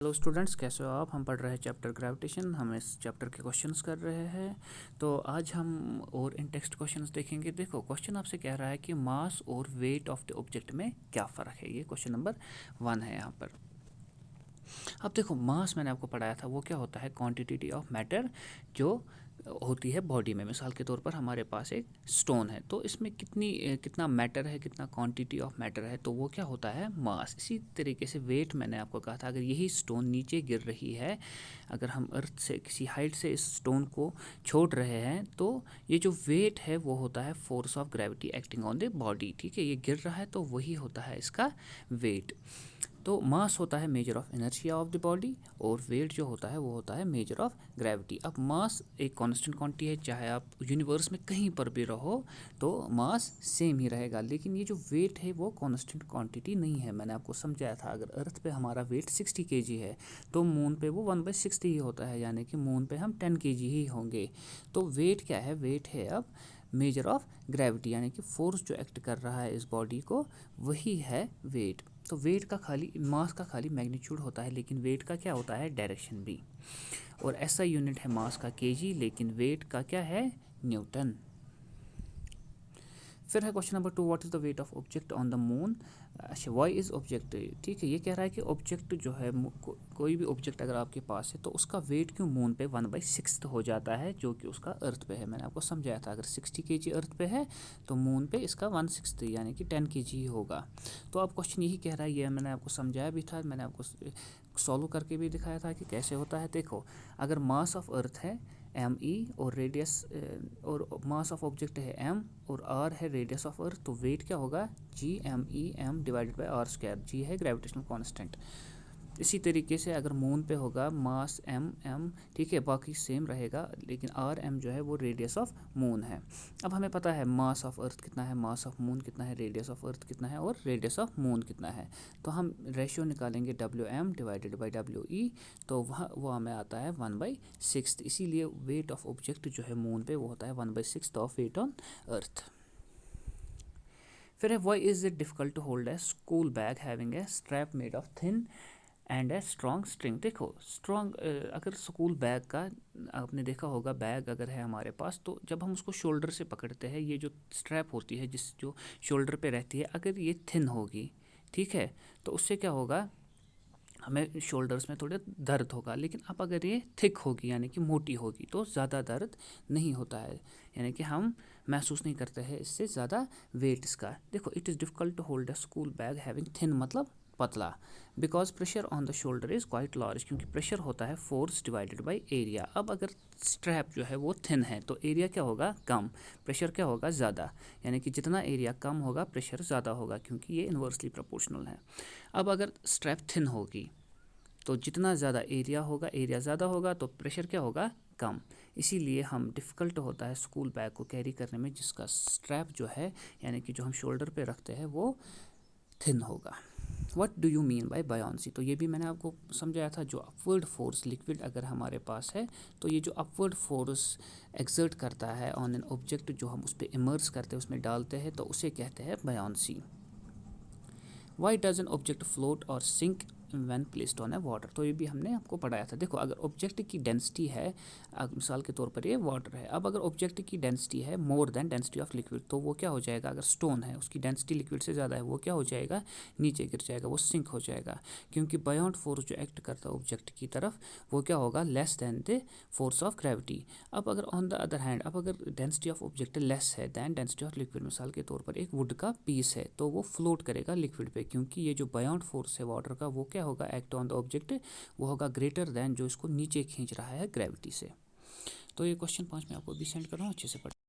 Hello students, कैसे हो आप। हम पढ़ रहे हैं चैप्टर ग्रेविटेशन। हम इस चैप्टर के क्वेश्चंस कर रहे हैं। तो आज हम और इन टेक्स्ट क्वेश्चंस देखेंगे। देखो, क्वेश्चन आपसे कह रहा है कि मास और वेट ऑफ द ऑब्जेक्ट में क्या फ़र्क है। ये क्वेश्चन नंबर 1 है यहाँ पर। अब देखो, मास मैंने आपको पढ़ाया था, वो क्या होता है, क्वांटिटी ऑफ मैटर जो होती है बॉडी में। मिसाल के तौर पर हमारे पास एक स्टोन है, तो इसमें कितना मैटर है, कितना क्वांटिटी ऑफ मैटर है, तो वो क्या होता है, मास। इसी तरीके से वेट मैंने आपको कहा था, अगर यही स्टोन नीचे गिर रही है, अगर हम अर्थ से किसी हाइट से इस स्टोन को छोड़ रहे हैं, तो ये जो वेट है वो होता है force of gravity acting on the body. ठीक है, ये गिर रहा है तो वही होता है इसका वेट। तो मास होता है measure of inertia of the body, और वेट जो होता है वो होता है मेजर ऑफ ग्रेविटी। अब मास एक कांस्टेंट क्वांटिटी है, चाहे आप यूनिवर्स में कहीं पर भी रहो तो मास सेम ही रहेगा। लेकिन ये जो वेट है वो कांस्टेंट क्वांटिटी नहीं है। मैंने आपको समझाया था, अगर अर्थ पे हमारा वेट 60 kg है तो मून पे वो 1/60 ही होता है, यानी कि मून पे हम 10 kg ही होंगे। तो वेट क्या है, वेट है अब मेजर ऑफ ग्रेविटी, यानी कि फोर्स जो एक्ट कर रहा है इस बॉडी को, वही है वेट। तो वेट का खाली, मास का खाली मैग्नीट्यूड होता है, लेकिन वेट का क्या होता है, डायरेक्शन भी। और ऐसा यूनिट है मास का केजी, लेकिन वेट का क्या है, न्यूटन। फिर है question number 2, what is the weight of object on the moon. अच्छा, वाई इज़ ऑब्जेक्ट। ठीक है, ये कह रहा है कि ऑब्जेक्ट जो है, कोई भी ऑब्जेक्ट अगर आपके पास है तो उसका वेट क्यों मून पे 1/6 हो जाता है, जो कि उसका अर्थ पे है। मैंने आपको समझाया था, अगर 60 kg अर्थ पे है तो मून पे इसका 1/6 यानी कि 10 kg ही होगा। तो अब क्वेश्चन यही कह रहा है, ये मैंने आपको समझाया भी था, मैंने आपको सॉल्व करके भी दिखाया था कि कैसे होता है। देखो, अगर मास ऑफ अर्थ है ME और रेडियस और मास ऑफ ऑब्जेक्ट है M और R है रेडियस ऑफ अर्थ, तो वेट क्या होगा, GMEM divided by R²। G है ग्रेविटेशनल कांस्टेंट। इसी तरीके से अगर मून पे होगा मास M ठीक है, बाकी सेम रहेगा, लेकिन RM जो है वो रेडियस ऑफ मून है। अब हमें पता है मास ऑफ अर्थ कितना है, मास ऑफ मून कितना है, रेडियस ऑफ अर्थ कितना है और रेडियस ऑफ मून कितना है। तो हम रेशियो निकालेंगे WM डिवाइडेड बाई WE, तो वो हमें आता है 1/6। इसीलिए वेट ऑफ ऑब्जेक्ट जो है मून पे वो होता है 1/6 ऑफ वेट ऑन अर्थ। फिर है, why is it difficult to hold a school bag having a strap made of thin and a strong string. देखो, स्ट्रॉन्ग, अगर स्कूल बैग का आपने देखा होगा, बैग अगर है हमारे पास तो जब हम उसको शोल्डर से पकड़ते हैं, ये जो स्ट्रैप होती है जो शोल्डर पे रहती है, अगर ये थिन होगी, ठीक है, तो उससे क्या होगा, हमें शोल्डर्स में थोड़ा दर्द होगा। लेकिन अब अगर ये थिक होगी यानी कि मोटी होगी तो ज़्यादा दर्द नहीं होता है, यानी कि हम महसूस नहीं करते हैं इससे ज़्यादा वेट इसका। देखो, it is difficult to hold a school bag having thin मतलब पतला, because pressure on the shoulder is quite large, क्योंकि प्रेशर होता है फोर्स डिवाइडेड बाई एरिया। अब अगर स्ट्रैप जो है वो थिन है तो एरिया क्या होगा, कम, प्रेशर क्या होगा, ज़्यादा, यानी कि जितना एरिया कम होगा प्रेशर ज़्यादा होगा, क्योंकि ये इन्वर्सली प्रोपोर्शनल है। अब अगर स्ट्रैप थिन होगी तो जितना ज़्यादा एरिया होगा, एरिया ज़्यादा होगा तो प्रेशर क्या होगा, कम। इसीलिए हम डिफ़िकल्ट होता है स्कूल बैग को कैरी करने में, जिसका स्ट्रैप जो है यानी कि जो हम शोल्डर पे रखते हैं वो थिन होगा। What do you mean by buoyancy. तो ये भी मैंने आपको समझाया था, जो अपवर्ड फोर्स लिक्विड अगर हमारे पास है तो ये जो अपवर्ड फोर्स एक्सर्ट करता है ऑन एन ऑब्जेक्ट, जो हम उस पर इमर्स करते हैं, उसमें डालते हैं, तो उसे कहते हैं buoyancy. Why does an object float और sink when placed on a water. तो ये भी हमने आपको पढ़ाया था। देखो, अगर ऑब्जेक्ट की डेंसिटी है, मिसाल के तौर पर ये वाटर है, अब अगर ऑब्जेक्ट की डेंसिटी है more than density of liquid, तो वो क्या हो जाएगा, अगर स्टोन है उसकी डेंसिटी लिक्विड से ज़्यादा है, वो क्या हो जाएगा, नीचे गिर जाएगा, वो सिंक हो जाएगा, क्योंकि बायोंट फोर्स जो एक्ट करता है ऑब्जेक्ट की तरफ वो क्या होगा, less than the force of gravity. अब अगर ऑन द अदर हैंड, अब अगर डेंसिटी ऑफ ऑब्जेक्ट लेस है दैन डेंसिटी ऑफ लिक्विड, मिसाल के तौर पर एक वुड का पीस है तो वो फ्लोट करेगा लिक्विड पे, क्योंकि ये जो बायोंट फोर्स है वाटर का वो क्या होगा, एक्ट ऑन द ऑब्जेक्ट, वो होगा ग्रेटर दैन जो इसको नीचे खींच रहा है ग्रेविटी से। तो ये क्वेश्चन 5 में आपको भी सेंड कर रहा हूँ, अच्छे से पढ़।